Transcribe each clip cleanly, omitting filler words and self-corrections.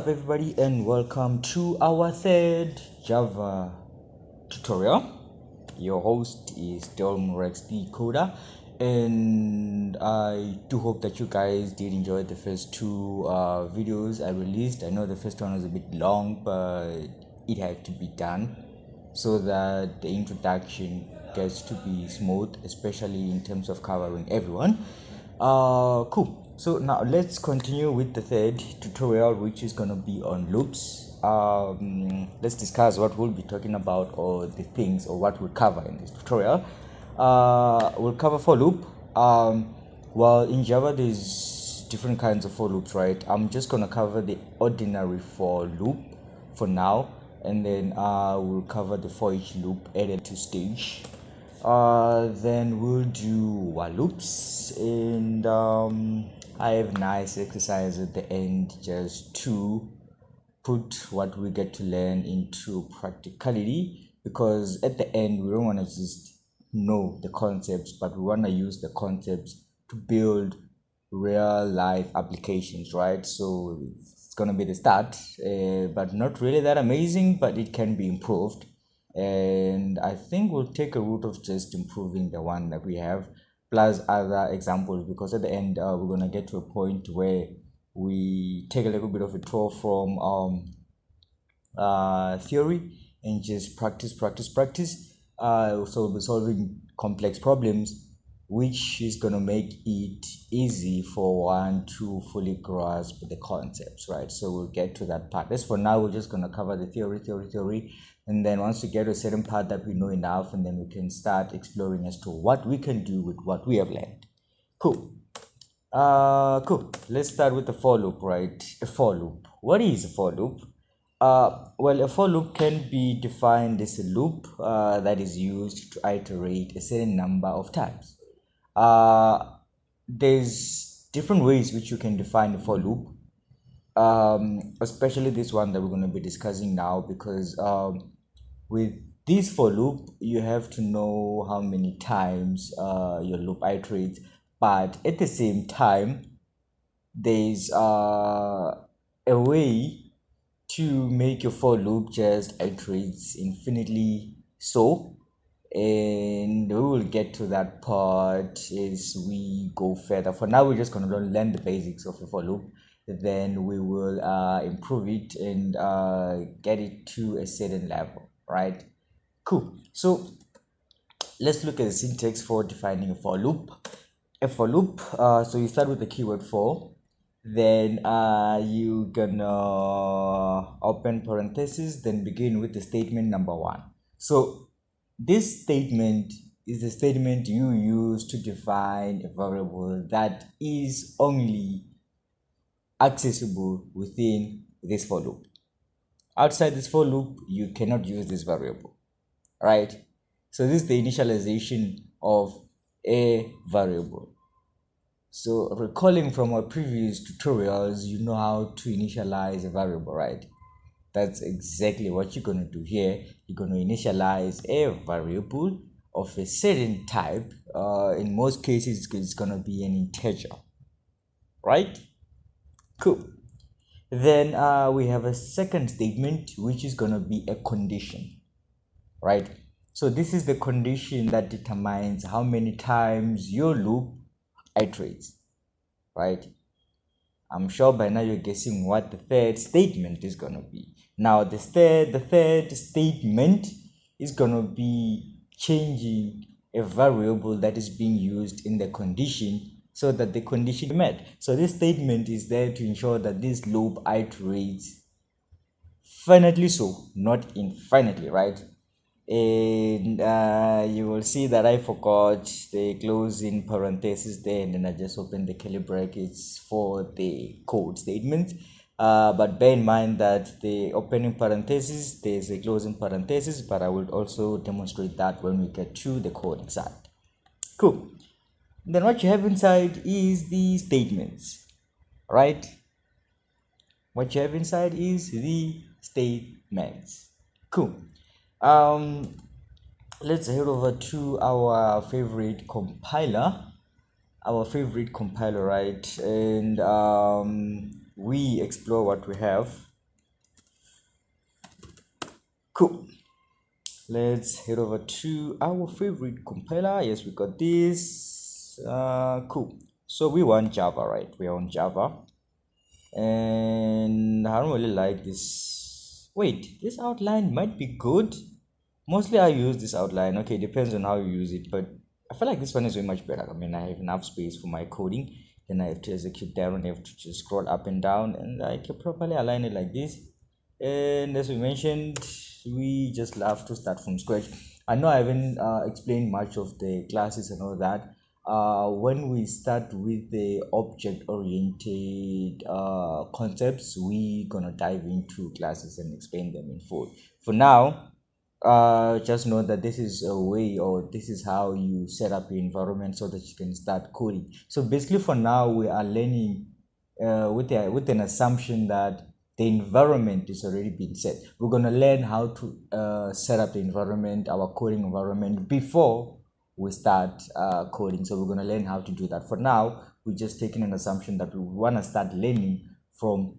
Everybody, and welcome to our third Java tutorial. Your host is Delm Rex the Coder, and I do hope that you guys did enjoy the first two videos I released. I know the first one was a bit long, but it had to be done so that the introduction gets to be smooth, especially in terms of covering everyone. Cool. So now let's continue with the third tutorial, which is gonna be on loops. Let's discuss what we'll be talking about, or the things, or what we'll cover in this tutorial. We'll cover for loop. Well, in Java, there's different kinds of for loops, right? I'm just gonna cover the ordinary for loop for now, and then we'll cover the for each loop at a later stage. Then we'll do while loops, and I have nice exercise at the end just to put what we get to learn into practicality, because at the end we don't want to just know the concepts, but we want to use the concepts to build real life applications, right? So it's gonna be the start, but not really that amazing, but it can be improved, and I think we'll take a route of just improving the one that we have plus other examples, because at the end we're gonna get to a point where we take a little bit of a tour from theory and just practice. So we'll be solving complex problems, which is going to make it easy for one to fully grasp the concepts, right? So we'll get to that part. As for now, we're just going to cover the theory, and then once we get to a certain part that we know enough, and then we can start exploring as to what we can do with what we have learned. Cool. Let's start with the for loop, right? A for loop. What is a for loop? Well, a for loop can be defined as a loop that is used to iterate a certain number of times. There's different ways which you can define a for loop, especially this one that we're going to be discussing now, because with this for loop, you have to know how many times your loop iterates, but at the same time, there's a way to make your for loop just iterates infinitely, so, and we will get to that part as we go further. For now, we're just going to learn the basics of a for loop, then we will improve it and get it to a certain level, right? Cool. So let's look at the syntax for defining a for loop. A for loop, so you start with the keyword for, then you gonna open parentheses, then begin with the statement number one. So this statement is the statement you use to define a variable that is only accessible within this for loop. Outside this for loop, you cannot use this variable, right? So this is the initialization of a variable. So recalling from our previous tutorials, you know how to initialize a variable, right? That's exactly what you're going to do here. You're going to initialize a variable of a certain type. In most cases, it's going to be an integer, right? Cool. Then we have a second statement, which is going to be a condition, right? So this is the condition that determines how many times your loop iterates, right? I'm sure by now you're guessing what the third statement is going to be. Now the third statement is going to be changing a variable that is being used in the condition so that the condition is met. So this statement is there to ensure that this loop iterates finitely, so not infinitely, right? And you will see that I forgot the closing parentheses there, and then I just opened the curly brackets for the code statement. But bear in mind that the opening parentheses, there's a closing parenthesis, but I will also demonstrate that when we get to the code side. Cool. Then what you have inside is the statements, right? What you have inside is the statements. Cool. Let's head over to our favorite compiler, right? And we explore what we have. Cool. Let's head over to our favorite compiler. Yes, we got this. Cool. So we want Java, right? We are on Java. And I don't really like this. Wait, this outline might be good. Mostly I use this outline. Okay, depends on how you use it, but I feel like this one is way much better. I mean, I have enough space for my coding. Then I have to execute down. I have to just scroll up and down, and I can properly align it like this. And as we mentioned, we just love to start from scratch. I know I haven't explained much of the classes and all that. When we start with the object oriented concepts, we gonna dive into classes and explain them in full. For now, just know that this is a way, or this is how you set up your environment so that you can start coding. So basically for now we are learning with an assumption that the environment is already been set. We're going to learn how to set up the environment, our coding environment, before we start coding. So we're going to learn how to do that. For now, we're just taking an assumption that we want to start learning from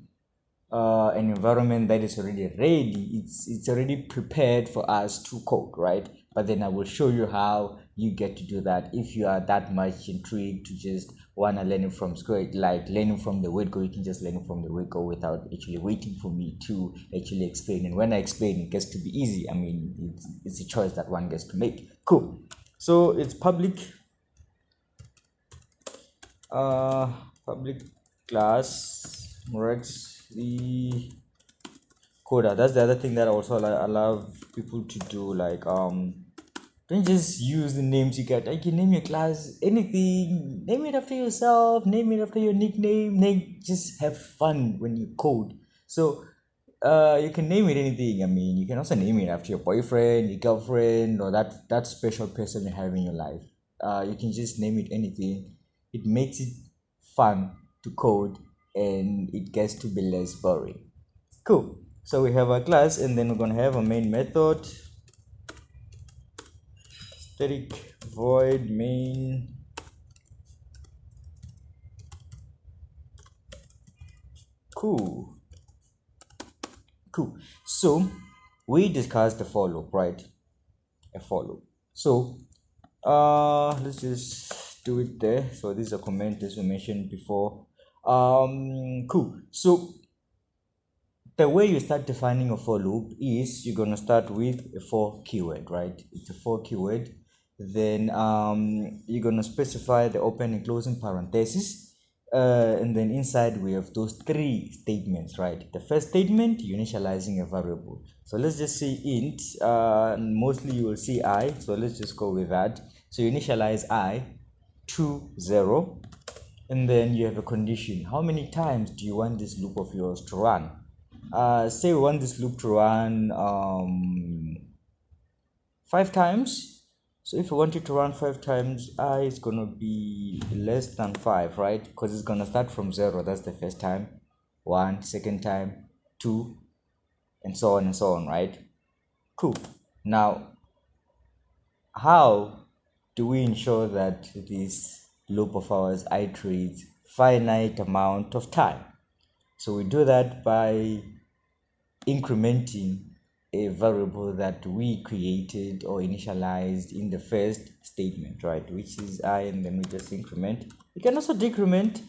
an environment that is already ready. It's already prepared for us to code, right? But then I will show you how you get to do that if you are that much intrigued to just want to learn it from scratch, like learning from the word go. You can just learn it from the word go without actually waiting for me to actually explain. And when I explain, it gets to be easy. I mean, it's a choice that one gets to make. Cool. So it's public public class, right? The coder. That's the other thing that also I love people to do. Like don't just use the names you get. Like you name your class anything, name it after yourself, name it after your nickname. Just have fun when you code. So you can name it anything. I mean, you can also name it after your boyfriend, your girlfriend, or that special person you have in your life. You can just name it anything. It makes it fun to code, and it gets to be less boring. Cool. So we have our class, and then we're gonna have a main method. Static void main. Cool. So we discussed the for loop, right? A for loop. So let's just do it there. So this is a comment as we mentioned before. Cool. So the way you start defining a for loop is you're gonna start with a for keyword, right? It's a for keyword. Then you're gonna specify the open and closing parentheses, and then inside we have those three statements, right? The first statement, you're initializing a variable. So let's just say int. Mostly you will see I. So let's just go with that. So you initialize I to 0, and then you have a condition. How many times do you want this loop of yours to run? Say we want this loop to run 5 times. So if we want it to run 5 times, I is gonna be less than 5, right? Because it's gonna start from 0. That's the first time. 1, second time, 2, and so on, right? Cool. Now, how do we ensure that this loop of ours iterates finite amount of time? So we do that by incrementing a variable that we created or initialized in the first statement, right? Which is I, and then we just increment. You can also decrement.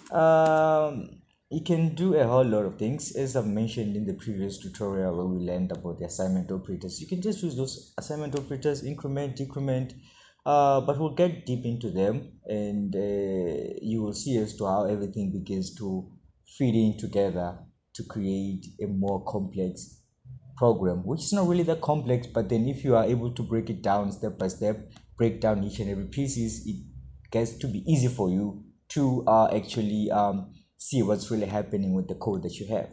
You can do a whole lot of things, as I've mentioned in the previous tutorial where we learned about the assignment operators. You can just use those assignment operators, increment, decrement, but we'll get deep into them, and you will see as to how everything begins to fit in together to create a more complex program, which is not really that complex, but then if you are able to break it down step by step, break down each and every pieces, it gets to be easy for you to actually see what's really happening with the code that you have.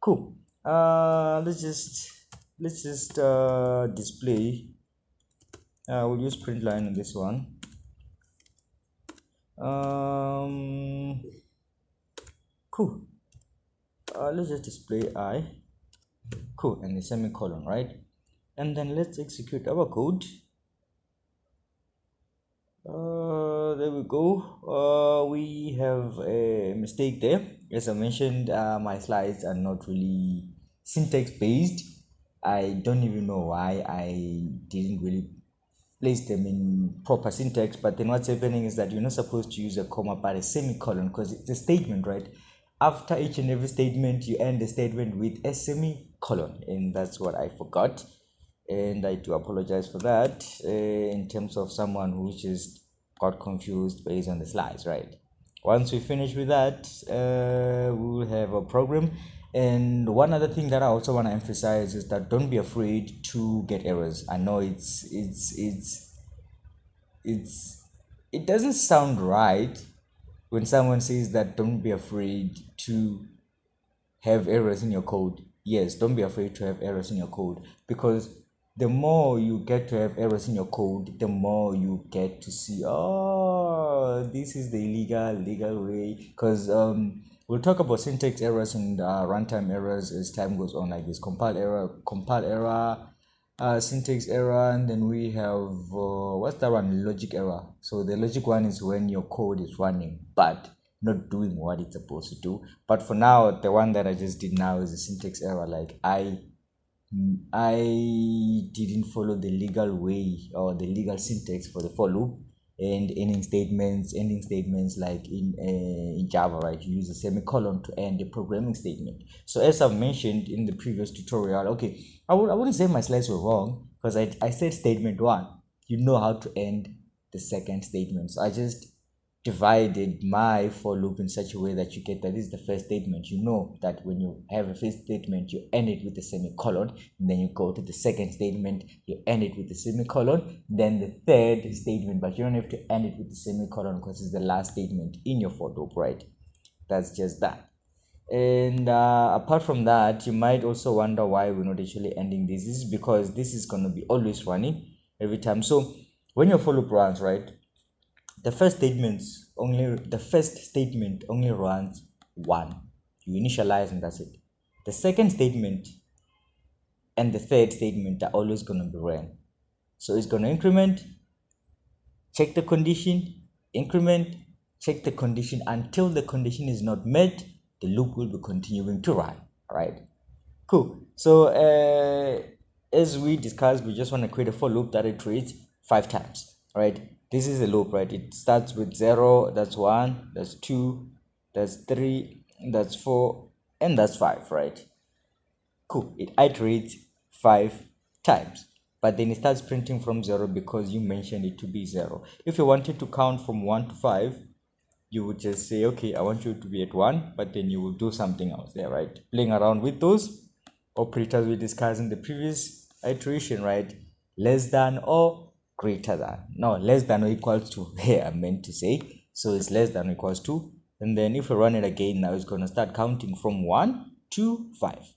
Cool. Let's just display. We'll use print line on this one. Cool. Let's just display I. Cool, and the semicolon, right? And then let's execute our code. There we go. We have a mistake there. As I mentioned, my slides are not really syntax based. I don't even know why I didn't really place them in proper syntax. But then what's happening is that you're not supposed to use a comma but a semicolon, because it's a statement, right? After each and every statement, you end the statement with a semicolon, and that's what I forgot. And I do apologize for that, in terms of someone who just got confused based on the slides, right? Once we finish with that, we'll have a program. And one other thing that I also want to emphasize is that don't be afraid to get errors. I know it's it doesn't sound right when someone says that don't be afraid to have errors in your code. Yes, don't be afraid to have errors in your code, because the more you get to have errors in your code, the more you get to see, oh, this is the legal way. Because we'll talk about syntax errors and runtime errors as time goes on, like this compile error, syntax error, and then we have what's that one, logic error. So the logic one is when your code is running but not doing what it's supposed to do. But for now, the one that I just did now is a syntax error. Like I didn't follow the legal way or the legal syntax for the for loop and ending statements, like in Java, right? You use a semicolon to end a programming statement. So as I've mentioned in the previous tutorial, okay, I wouldn't say my slides were wrong, because I said statement one, you know how to end the second statement. So I just divided my for loop in such a way that you get that this is the first statement. You know that when you have a first statement, you end it with a semicolon, and then you go to the second statement, you end it with a semicolon, then the third statement, but you don't have to end it with the semicolon because it's the last statement in your for loop, right? That's just that. And apart from that, you might also wonder why we're not actually ending this. This is because this is going to be always running every time. So when your for loop runs, right, the first statement only runs one. You initialize and that's it. The second statement and the third statement are always going to be ran. So it's going to increment, check the condition, increment, check the condition until the condition is not met. The loop will be continuing to run. All right, cool. So as we discussed, we just want to create a for loop that iterates 5 times. All right, this is a loop, right? It starts with 0, that's 1, that's 2, that's 3, that's 4, and that's 5, right? Cool. It iterates 5 times, but then it starts printing from 0 because you mentioned it to be 0. If you wanted to count from 1 to 5, you would just say, okay, I want you to be at 1, but then you will do something else there, right? Playing around with those operators we discussed in the previous iteration, right? Less than or greater than. No, less than or equals to. Here I meant to say. So it's less than or equals to. And then if we run it again, now it's going to start counting from 1 to 5.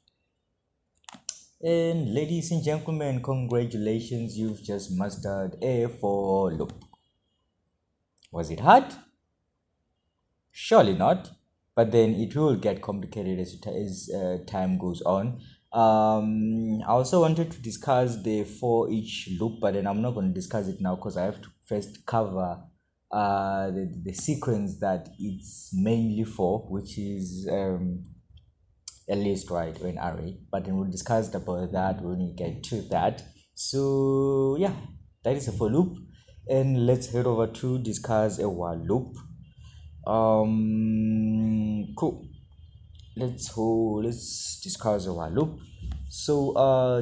And ladies and gentlemen, congratulations, you've just mastered a for loop. Was it hard? Surely not, but then it will get complicated as time goes on. I also wanted to discuss the for each loop, but then I'm not going to discuss it now because I have to first cover the sequence that it's mainly for, which is a list, right, or an array. But then we'll discuss about that when we get to that. So yeah, that is a for loop, and let's head over to discuss a while loop. Cool. Let's discuss a while loop. So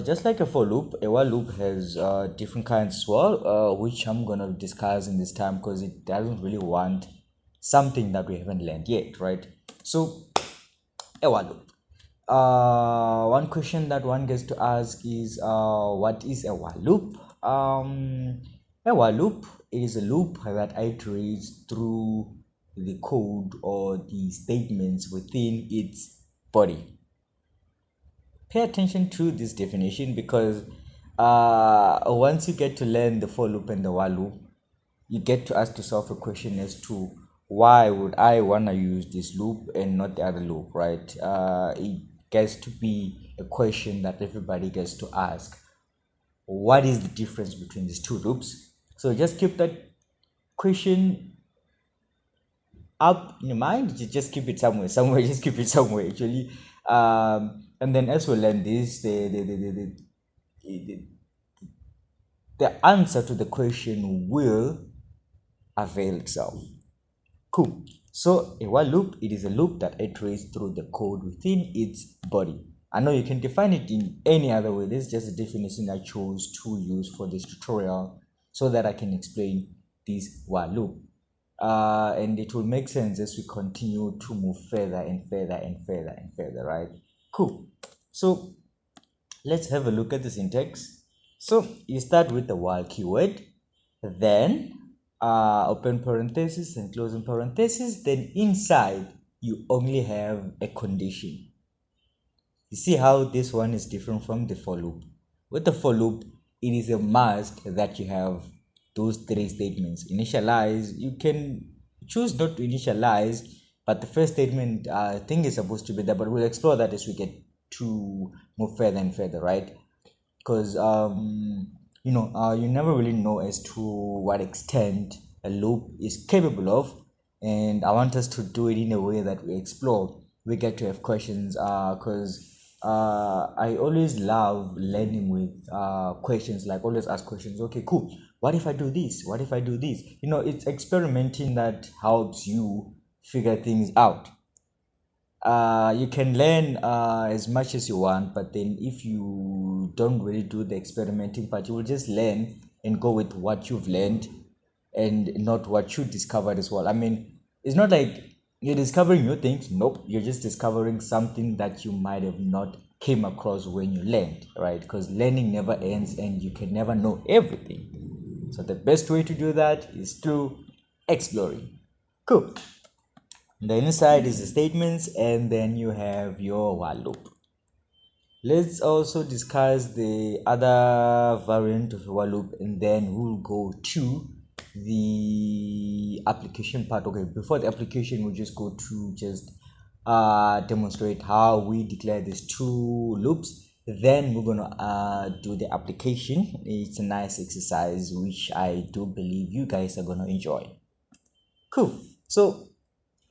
just like a for loop, a while loop has different kinds as well, which I'm gonna discuss in this time because it doesn't really want something that we haven't learned yet, right? So a while loop. One question that one gets to ask is what is a while loop? A while loop is a loop that iterates through the code or the statements within its body. Pay attention to this definition because once you get to learn the for loop and the while loop, you get to ask yourself a question as to why would I want to use this loop and not the other loop, right? It gets to be a question that everybody gets to ask. What is the difference between these two loops? So just keep that question up in your mind. Just keep it somewhere just keep it somewhere actually. And then as we learn this, the answer to the question will avail itself. Cool. So a while loop, it is a loop that iterates through the code within its body. I know you can define it in any other way. This is just a definition I chose to use for this tutorial so that I can explain this while loop. And it will make sense as we continue to move further and further and further and further, right? Cool. So let's have a look at the syntax. So you start with the while keyword, then open parenthesis and closing parenthesis, then inside you only have a condition. You see how this one is different from the for loop. With the for loop, it is a must that you have those three statements. Initialize, you can choose not to initialize, but the first statement I think is supposed to be there, but we'll explore that as we get to move further and further, right? Because you never really know as to what extent a loop is capable of, and I want us to do it in a way that we explore. We get to have questions because I always love learning with questions, like always ask questions. Okay, cool. What if I do this? What if I do this? It's experimenting that helps you figure things out. You can learn as much as you want, but then if you don't really do the experimenting part, you will just learn and go with what you've learned and not what you discovered as well. I mean, it's not like you're discovering new things. Nope, you're just discovering something that you might have not came across when you learned, right? Because learning never ends and you can never know everything. So the best way to do that is through exploring. Cool. The inside is the statements, and then you have your while loop. Let's also discuss the other variant of while loop, and then we'll go to the application part. Okay, before the application, we'll just go to just demonstrate how we declare these two loops. Then we're gonna do the application. It's a nice exercise which I do believe you guys are gonna enjoy. Cool. So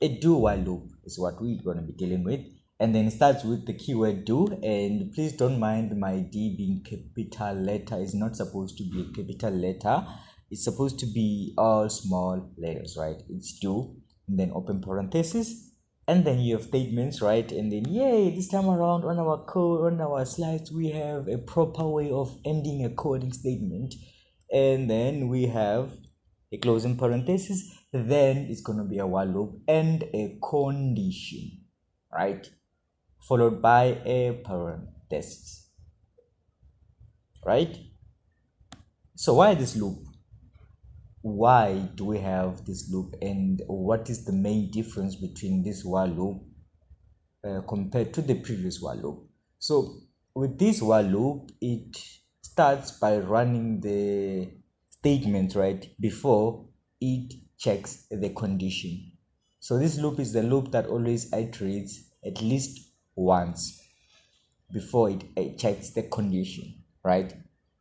a do while loop is what we're going to be dealing with, and then it starts with the keyword do. And please don't mind my D being capital letter. It's not supposed to be a capital letter, it's supposed to be all small letters, right? It's do, and then open parenthesis, and then you have statements, right? And then yay, this time around on our code, on our slides, we have a proper way of ending a coding statement. And then we have a closing parenthesis, then it's going to be a while loop and a condition, right? Followed by a parenthesis, right? So why this loop? Why do we have this loop, and what is the main difference between this while loop compared to the previous while loop? So with this while loop, it starts by running the statement, right, before it checks the condition. So this loop is the loop that always iterates at least once before it checks the condition, right?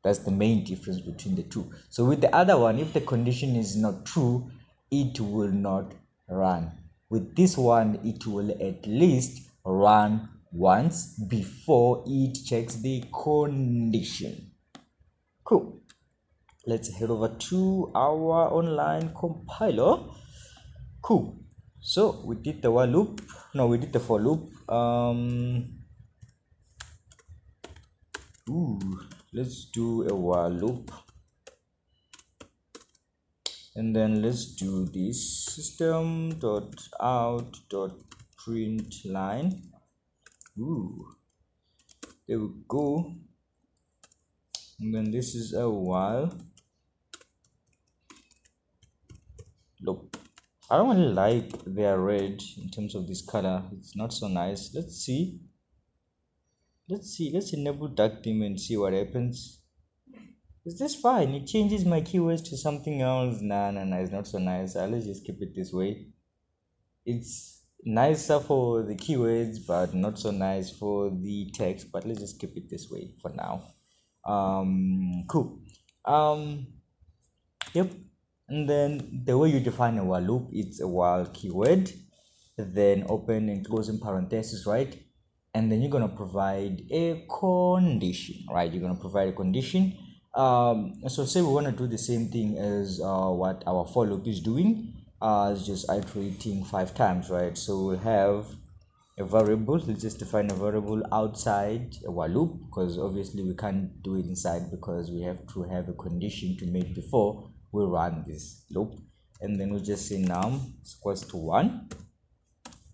That's the main difference between the two. So with the other one, if the condition is not true, it will not run. With this one, it will at least run once before it checks the condition. Cool. Let's head over to our online compiler. Cool. So we did the while loop. No, we did the for loop. Let's do a while loop, and then let's do this system.out.println. There we go. And then this is a while loop. I don't really like their red in terms of this color. It's not so nice. Let's enable dark theme and see what happens. Is this fine? It changes my keywords to something else. Nah, it's not so nice. Let's just keep it this way. It's nicer for the keywords, but not so nice for the text. But let's just keep it this way for now. Cool. Yep. And then the way you define a while loop, it's a while keyword, then open and closing parenthesis, right? and then you're going to provide a condition, right? You're going to provide a condition. So say we want to do the same thing as what our for loop is doing. It's just iterating 5 times, right? So we'll have a variable. Let's just define a variable outside our loop, because obviously we can't do it inside, because we have to have a condition to make before we run this loop. And then we'll just say num is equals to 1.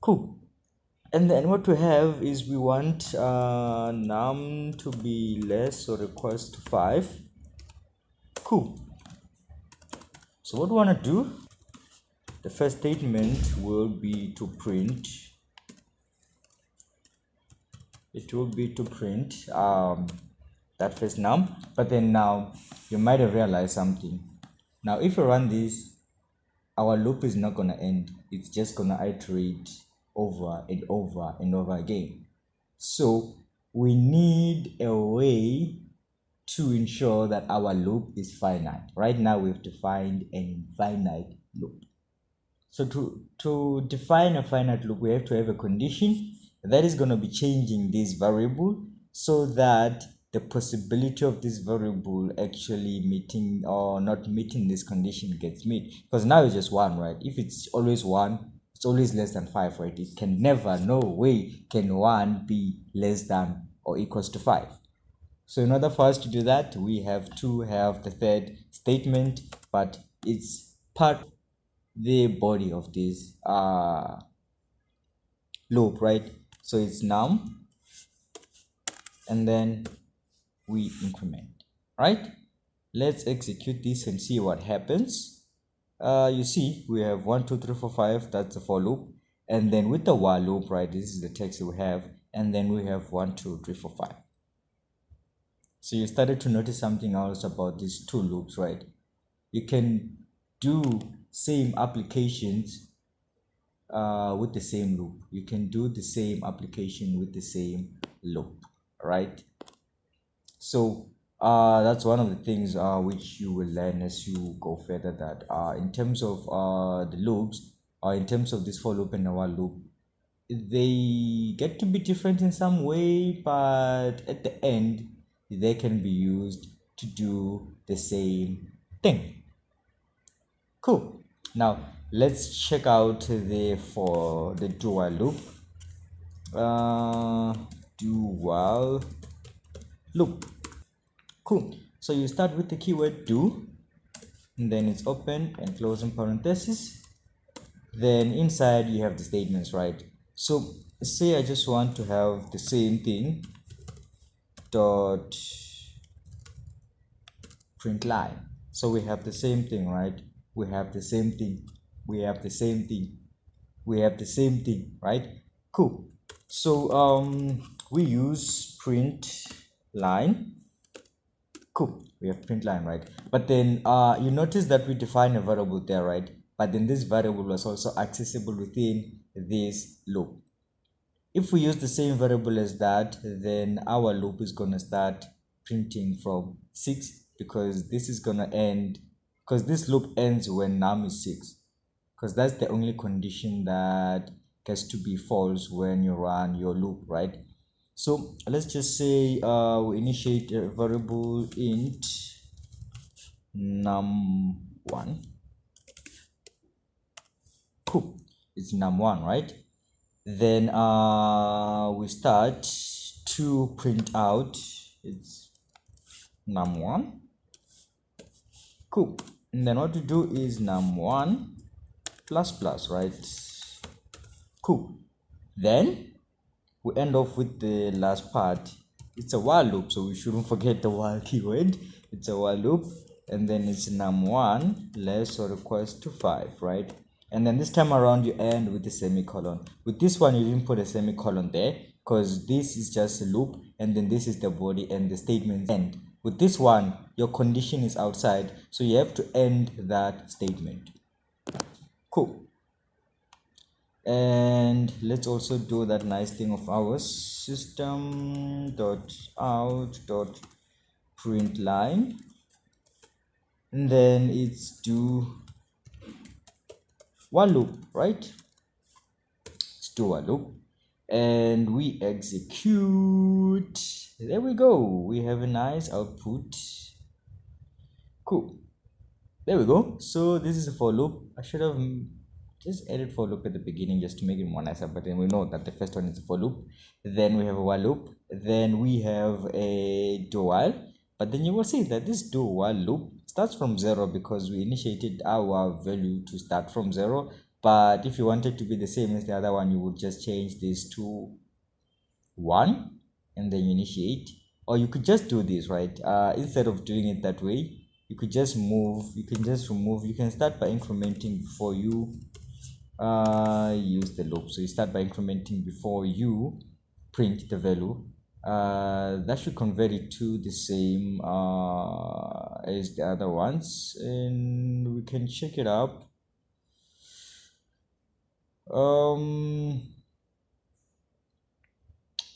Cool. And then what we have is we want num to be less or equals to 5. Cool. So what we want to do, the first statement will be to print. It will be to print that first num. But then now you might have realized something. Now if you run this, our loop is not going to end. It's just going to iterate over and over and over again. So we need a way to ensure that our loop is finite. Right now we've defined an infinite loop. So to define a finite loop, we have to have a condition that is going to be changing this variable, so that the possibility of this variable actually meeting or not meeting this condition gets met. Because now it's just 1, right? If it's always 1, it's always less than 5, right? It can never, no way can 1 be less than or equals to 5. So in order for us to do that, we have to have the third statement, but it's part of the body of this loop, right? So it's num, and then we increment, right? Let's execute this and see what happens. You see we have 1 2 3 4 5. That's the for loop. And then with the while loop, right, this is the text we have, and then we have 1 2 3 4 5. So you started to notice something else about these two loops, right? You can do same applications with the same loop. You can do the same application with the same loop, right? So that's one of the things which you will learn as you go further, that in terms of the loops, or in terms of this for loop and a while loop, they get to be different in some way, but at the end they can be used to do the same thing. Cool. Now let's check out the for the do while loop. Do while loop. Cool. So you start with the keyword do, and then it's open and close in parentheses. Then inside you have the statements, right? So say I just want to have the same thing, dot print line. So we have the same thing, right? We have the same thing, we have the same thing, we have the same thing, right? Cool. So we use print line. Cool. We have print line, right? But then you notice that we define a variable there, right? But then this variable was also accessible within this loop. If we use the same variable as that, then our loop is going to start printing from 6, because this is going to end, because this loop ends when num is 6, because that's the only condition that gets to be false when you run your loop, right? So let's just say we initiate a variable int num1. Cool. It's num1, right? Then we start to print out it's num1. Cool. And then what we do is num1 plus plus, right? Cool. Then we end off with the last part. It's a while loop, so we shouldn't forget the while keyword. It's a while loop, and then it's num1 less or equals to 5, right? And then this time around you end with the semicolon. With this one you didn't put a semicolon there, because this is just a loop, and then this is the body and the statement end. With this one your condition is outside, so you have to end that statement. Cool. And let's also do that nice thing of ours, system dot out dot print line, and then it's do while loop, right? It's do while loop, and we execute. There we go. We have a nice output. Cool. There we go. So this is a for loop. I should have just added for loop at the beginning just to make it more nicer, but then we know that the first one is a for loop. Then we have a while loop. Then we have a do while. But then you will see that this do while loop starts from 0 because we initiated our value to start from 0. But if you want it to be the same as the other one, you would just change this to 1 and then you initiate. Or you could just do this, right? Instead of doing it that way, you could just move, you can just remove, you can start by incrementing before you use the loop. So you start by incrementing before you print the value. That should convert it to the same as the other ones, and we can check it up.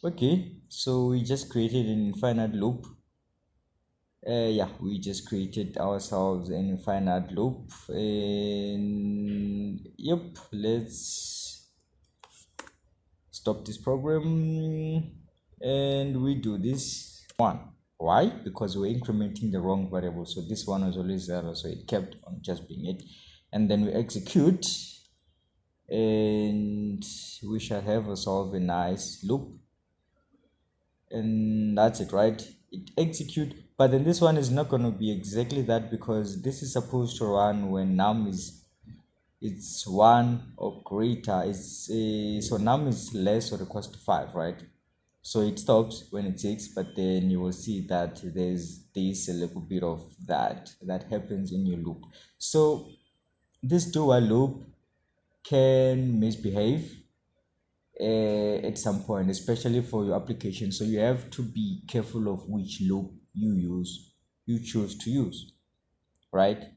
Okay, so we just created an infinite loop. Yeah, we just created ourselves an infinite loop, and yep, let's stop this program and we do this one. Why? Because we're incrementing the wrong variable. So this one was always 0, so it kept on just being it. And then we execute, and we shall have ourselves a nice loop, and that's it, right? It execute, but then this one is not going to be exactly that because this is supposed to run when num is it's 1 or greater. So num is less or equals to 5, right? So it stops when it's 6, but then you will see that there's this a little bit of that happens in your loop. So this do while loop can misbehave at some point, especially for your application. So you have to be careful of which loop you choose to use, right?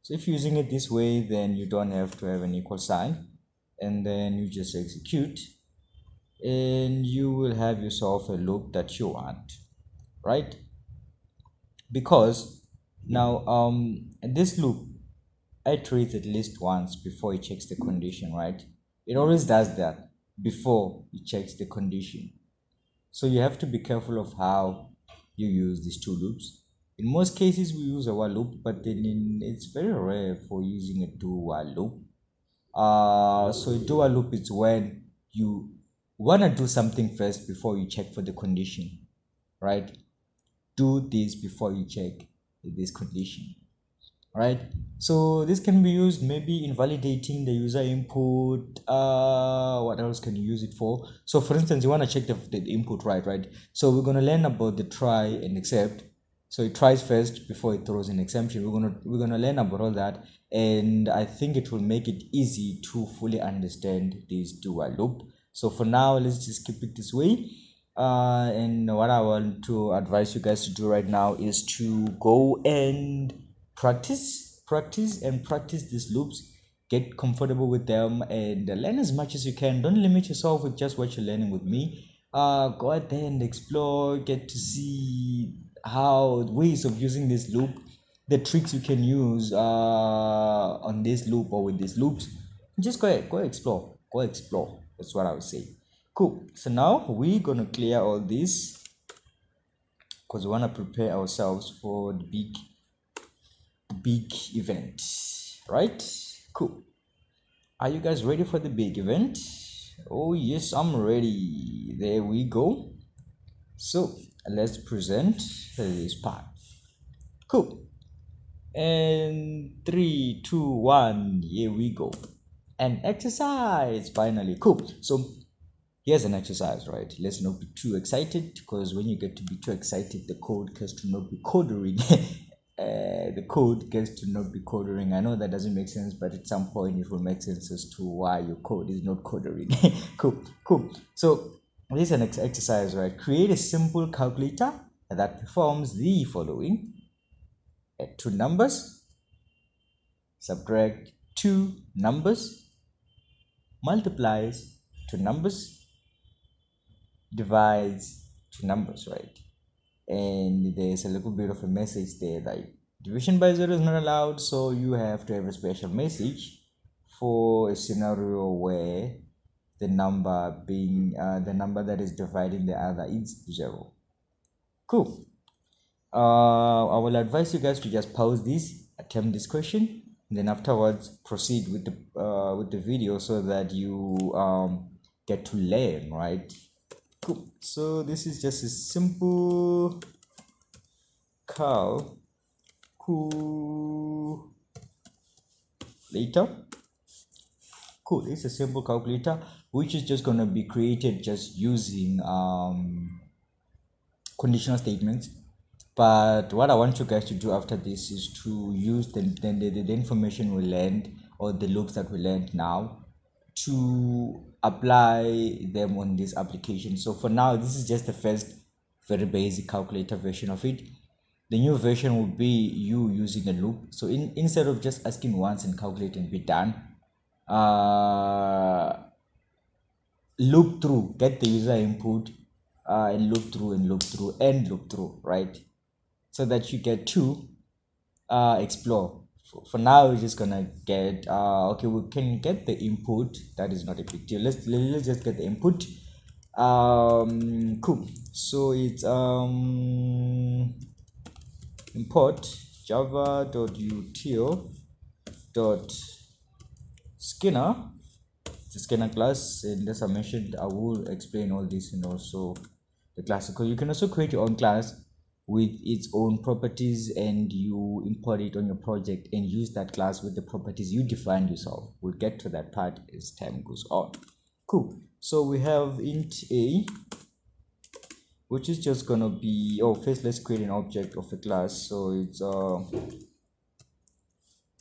So if you're using it this way, then you don't have to have an equal sign, and then you just execute, and you will have yourself a loop that you want, right? Because now this loop iterates at least once before it checks the condition, right? It always does that before it checks the condition. So you have to be careful of how you use these two loops. In most cases, we use a while loop, but then it's very rare for using a do while loop. So a do while loop is when you want to do something first before you check for the condition, right? Do this before you check this condition, right? So this can be used maybe in validating the user input. What else can you use it for? So for instance, you want to check the input, right? So we're going to learn about the try and except. So it tries first before it throws an exception. We're gonna learn about all that, and I think it will make it easy to fully understand this do while loop. So for now, let's just keep it this way. And what I want to advise you guys to do right now is to go and practice these loops, get comfortable with them, and learn as much as you can. Don't limit yourself with just what you're learning with me. Go out there and explore, get to see how ways of using this loop, the tricks you can use on this loop or with these loops. Just go explore, that's what I would say. Cool. So now we're gonna clear all this because we want to prepare ourselves for the big event, right? Cool. Are you guys ready for the big event? Oh yes, I'm ready. There we go. So let's present this part. Cool. And 3, 2, 1, here we go. An exercise, finally. Cool. So here's an exercise, right? Let's not be too excited, because when you get to be too excited, the code gets to not be codering. The code gets to not be codering. I know that doesn't make sense, but at some point it will make sense as to why your code is not codering. Cool. So this is an exercise, right? Create a simple calculator that performs the following. Add 2 numbers, subtract 2 numbers, multiplies 2 numbers, divides 2 numbers, right? And there's a little bit of a message there, like division by 0 is not allowed, so you have to have a special message for a scenario where the number being the number that is dividing the other is 0. Cool. I will advise you guys to just pause this, attempt this question, and then afterwards proceed with the video so that you get to learn, right? Cool. So this is just a simple calculator. Cool. It's a simple calculator which is just gonna be created just using conditional statements. But what I want you guys to do after this is to use the information we learned, or the loops that we learned now, to apply them on this application. So for now, this is just the first very basic calculator version of it. The new version will be you using a loop. So instead of just asking once and calculate and be done, loop through, get the user input, and loop through and loop through and loop through, right? So that you get to explore. For now, we're just gonna get okay, we can get the input. That is not a big deal. Let's just get the input. Cool. So it's import java.util.scanner. It's a scanner class, and as I mentioned, I will explain all this and also the classical. You can also create your own class with its own properties, and you import it on your project and use that class with the properties you defined yourself. We'll get to that part as time goes on. Cool. So we have int a, which is just gonna be, first let's create an object of a class. So it's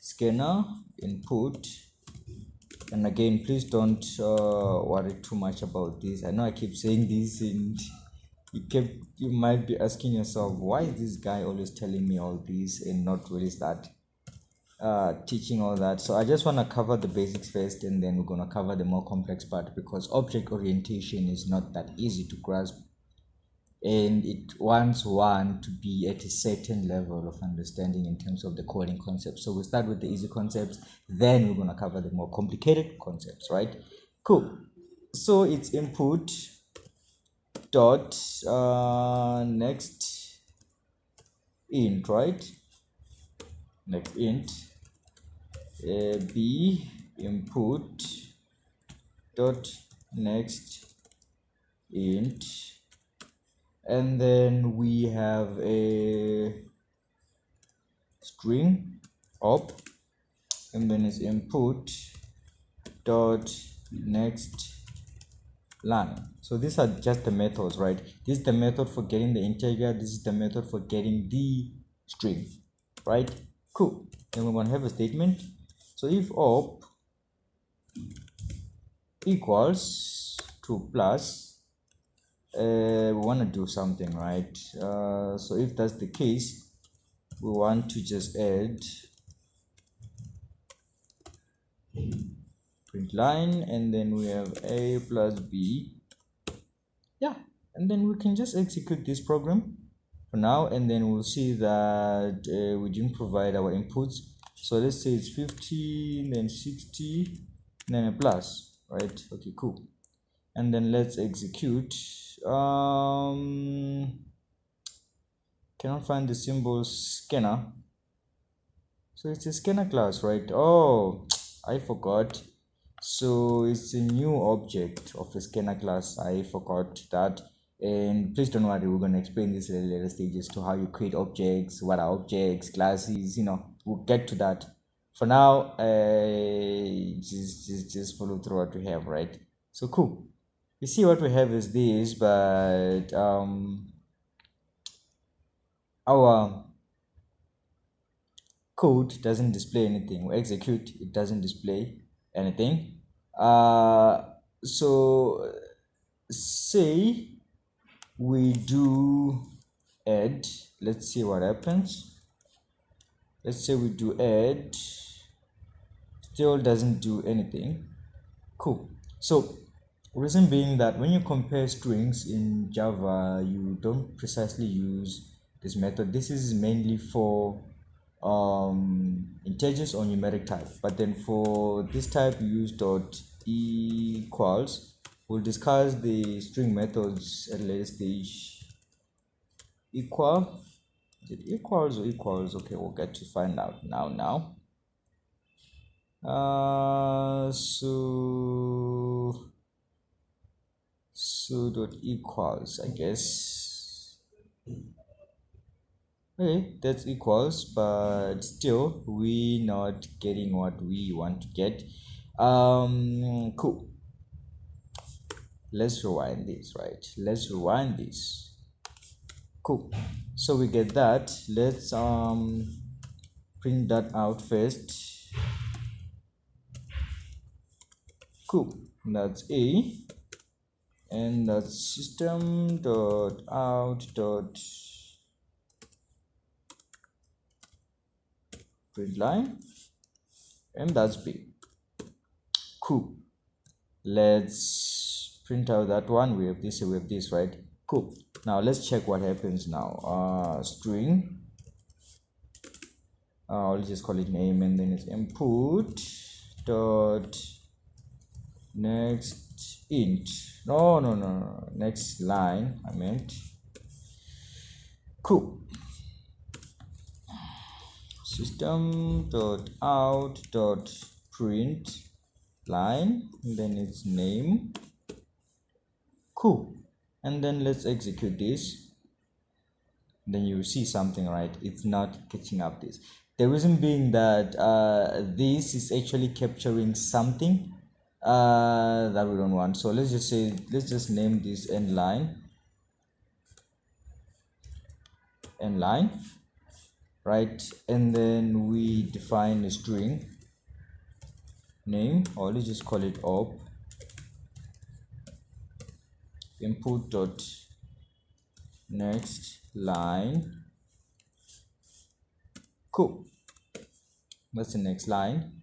scanner input. And again, please don't worry too much about this. I know I keep saying this, and you might be asking yourself, why is this guy always telling me all this and not really start teaching all that? So I just want to cover the basics first, and then we're going to cover the more complex part, because object orientation is not that easy to grasp, and it wants one to be at a certain level of understanding in terms of the coding concepts. So we start with the easy concepts, then we're going to cover the more complicated concepts, right? Cool. So it's input dot next int, right? Next int b input dot next int, and then we have a string op, and then it's input dot next line. So these are just the methods, right? This is the method for getting the integer, this is the method for getting the string, right? Cool. Then we're going to have a statement. So if op equals to plus, we want to do something, right? So if that's the case, we want to just add print line, and then we have a plus b. Yeah, and then we can just execute this program for now, and then we'll see that we didn't provide our inputs. So let's say it's 50, then 60, then a plus, right? Okay, cool. And then let's execute. Cannot find the symbol scanner. So it's a scanner class, right? Oh, I forgot. So it's a new object of a scanner class. I forgot that. And please don't worry, we're going to explain this in later stages to how you create objects, what are objects, classes, we'll get to that. For now, just follow through what we have, right? So cool. You see what we have is this, but our code doesn't display anything. We execute, it doesn't display anything. So say we do add, let's see what happens. Let's say we do add, still doesn't do anything. Cool. So reason being that when you compare strings in Java, you don't precisely use this method. This is mainly for integers or numeric type, but then for this type you use dot equals, We'll discuss the string methods at a later stage. Equal, is it equals or equals? Okay, we'll get to find out now. So dot equals, I guess. Okay, that's equals, but still we not getting what we want to get. Cool. Let's rewind this, right? Let's rewind this. Cool. So we get that. Let's print that out first. Cool. That's A, and that's system dot out dot print line, and that's B. Cool. Let's print out that one. We have this, right? Cool. Now let's check what happens now. String, I'll just call it name, and then it's input dot next int. No, next line I meant. Cool. System dot out dot print line, and then it's name. Cool. And then let's execute this. Then you see something, right? It's not catching up this. The reason being that this is actually capturing something that we don't want. So let's just name this end line, right? And then we define a string name, or let's just call it op input dot next line. Cool. That's the next line.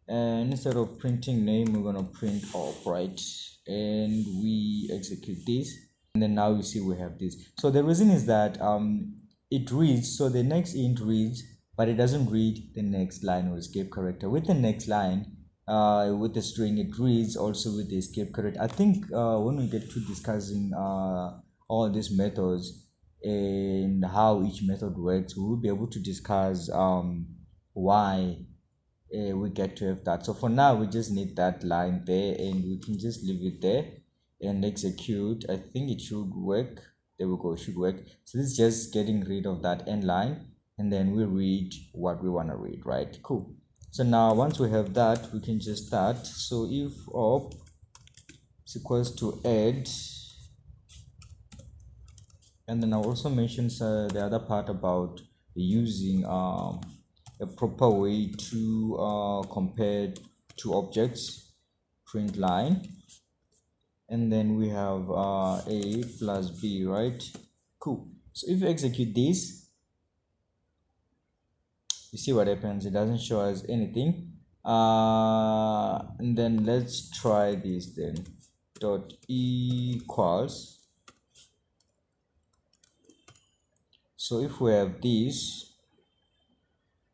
And instead of printing name, we're gonna print op, right? And we execute this, and then now you see we have this. So the reason is that it reads, so the next int reads, but it doesn't read the next line or escape character. With the next line, with the string, it reads also with the escape character. I think when we get to discussing all these methods and how each method works, we will be able to discuss why we get to have that. So for now, we just need that line there, and we can just leave it there and execute. I think it should work. There we go, it should work. So this is just getting rid of that end line, and then we read what we want to read, right? Cool. So now once we have that, we can just start. So if op is equals to add, and then I also mentioned the other part about using a proper way to compare two objects, print line, and then we have a plus b, right? Cool. So if you execute this, you see what happens. It doesn't show us anything. And then let's try this then. Dot equals. So if we have this,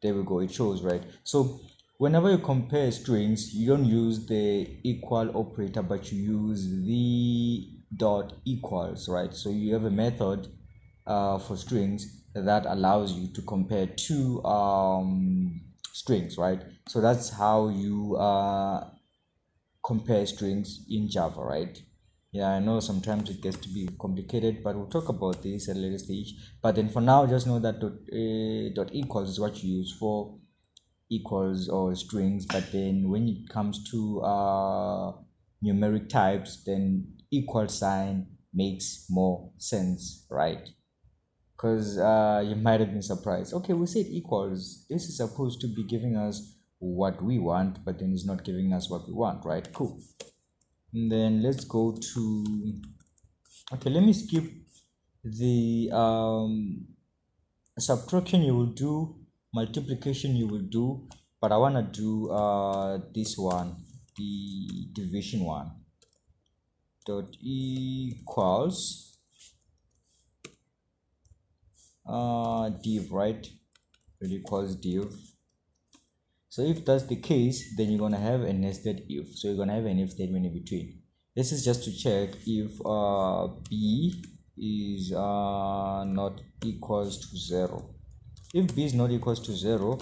there we go, it shows, right? So whenever you compare strings, you don't use the equal operator, but you use the dot equals, right? So you have a method for strings that allows you to compare two strings, right? So that's how you compare strings in Java, right? Yeah, I know sometimes it gets to be complicated, but we'll talk about this at a later stage. But then for now, just know that dot equals is what you use for equals or strings. But then when it comes to numeric types, then equal sign makes more sense, right? Because you might have been surprised. Okay, we said equals. This is supposed to be giving us what we want, but then it's not giving us what we want, right? Cool. And then let's go to, okay, let me skip the subtraction you will do, multiplication you will do, but I want to do this one, the division one. Dot equals div, right? It equals div. So if that's the case, then you're gonna have a nested if. So you're gonna have an if statement in between. This is just to check if b is not equals to 0. If b is not equals to 0,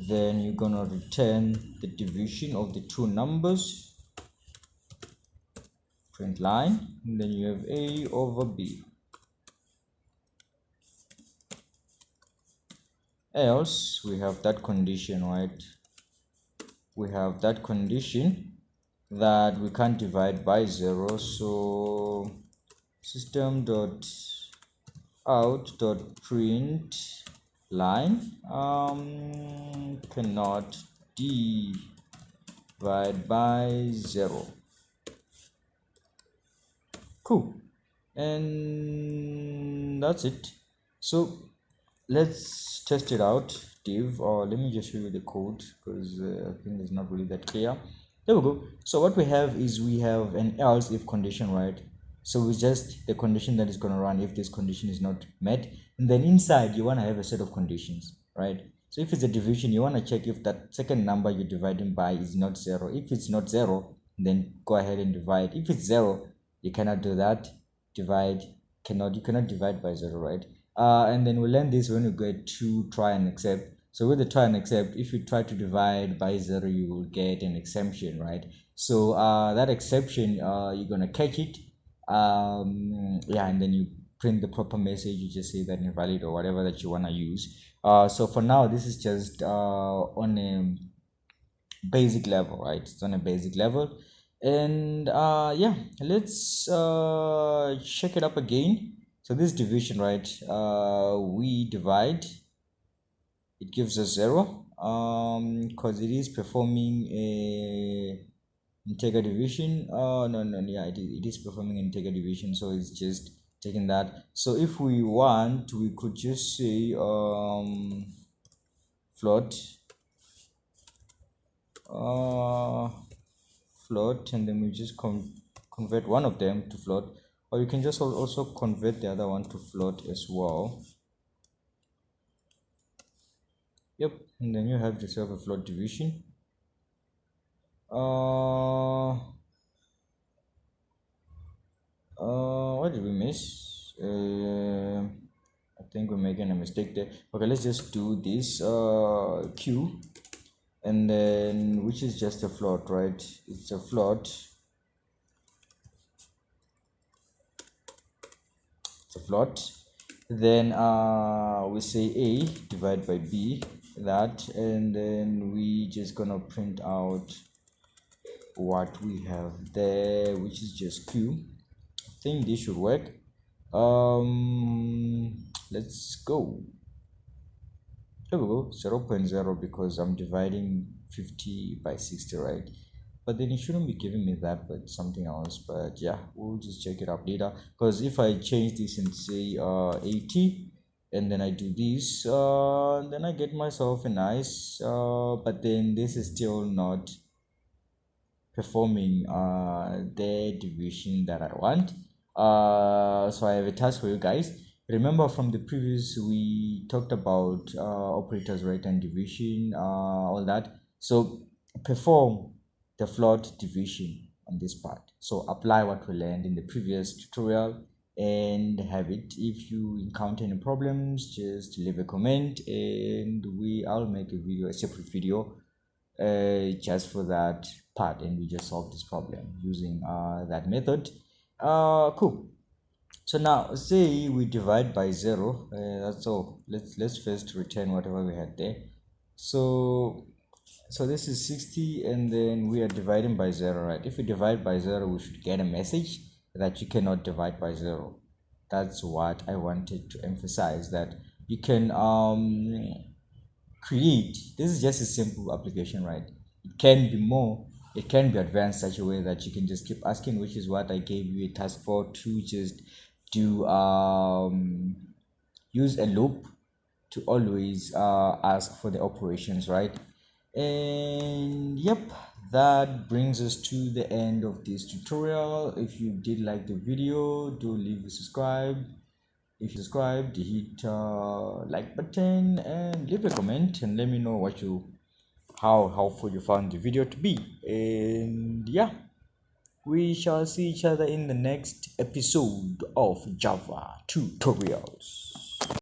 then you're gonna return the division of the two numbers, print line, and then you have a over b. Else we have that condition, right? We have that condition that we can't divide by 0, so system dot out dot print line cannot divide by 0. Cool, and that's it. So let's test it out, div, or let me just show you the code because I think it's not really that clear. There we go. So what we have is we have an else if condition, right? So it's just the condition that is going to run if this condition is not met, and then inside you want to have a set of conditions, right? So if it's a division, you want to check if that second number you're dividing by is not 0. If it's not 0, then go ahead and divide. If it's 0, you cannot do that. You cannot divide by 0, right? And then we learn this when we get to try and accept. So with the try and accept, if you try to divide by 0, you will get an exception, right? So that exception, you're gonna catch it, yeah, and then you print the proper message. You just say that invalid or whatever that you wanna use. So for now, this is just on a basic level, right? It's on a basic level, and yeah, let's check it up again. So this division, right? We divide, it gives us 0 because it is performing a integer division. No, yeah, it is performing integer division, so it's just taking that. So if we want, we could just say float float, and then we just convert one of them to float, or you can just also convert the other one to float as well. Yep, and then you have yourself a float division. What did we miss? I think we're making a mistake there. Okay, let's just do this q, and then which is just a float, right? It's a float. It's a float. Then we say a divided by b, that, and then we just gonna print out what we have there, which is just q. I think this should work. Let's go. There we go, 0.0, because I'm dividing 50 by 60, right? But then it shouldn't be giving me that, but something else. But yeah, we'll just check it out later, because if I change this and say 80, and then I do this, then I get myself a nice, but then this is still not performing the division that I want. So I have a task for you guys. Remember from the previous, we talked about operators, right, and division, all that. So perform the float division on this part. So apply what we learned in the previous tutorial and have it. If you encounter any problems, just leave a comment, and I'll make a separate video just for that part, and we just solve this problem using that method. Cool. So now say we divide by 0, that's all. Let's first return whatever we had there. So this is 60, and then we are dividing by 0, right? If we divide by 0, we should get a message that you cannot divide by 0. That's what I wanted to emphasize, that you can create. This is just a simple application, right? It can be more, it can be advanced such a way that you can just keep asking, which is what I gave you a task for, to just do use a loop to always ask for the operations, right? And yep, that brings us to the end of this tutorial. If you did like the video, do leave a subscribe. If you subscribed, hit like button and leave a comment and let me know what you how helpful you found the video to be. And yeah, We shall see each other in the next episode of Java tutorials.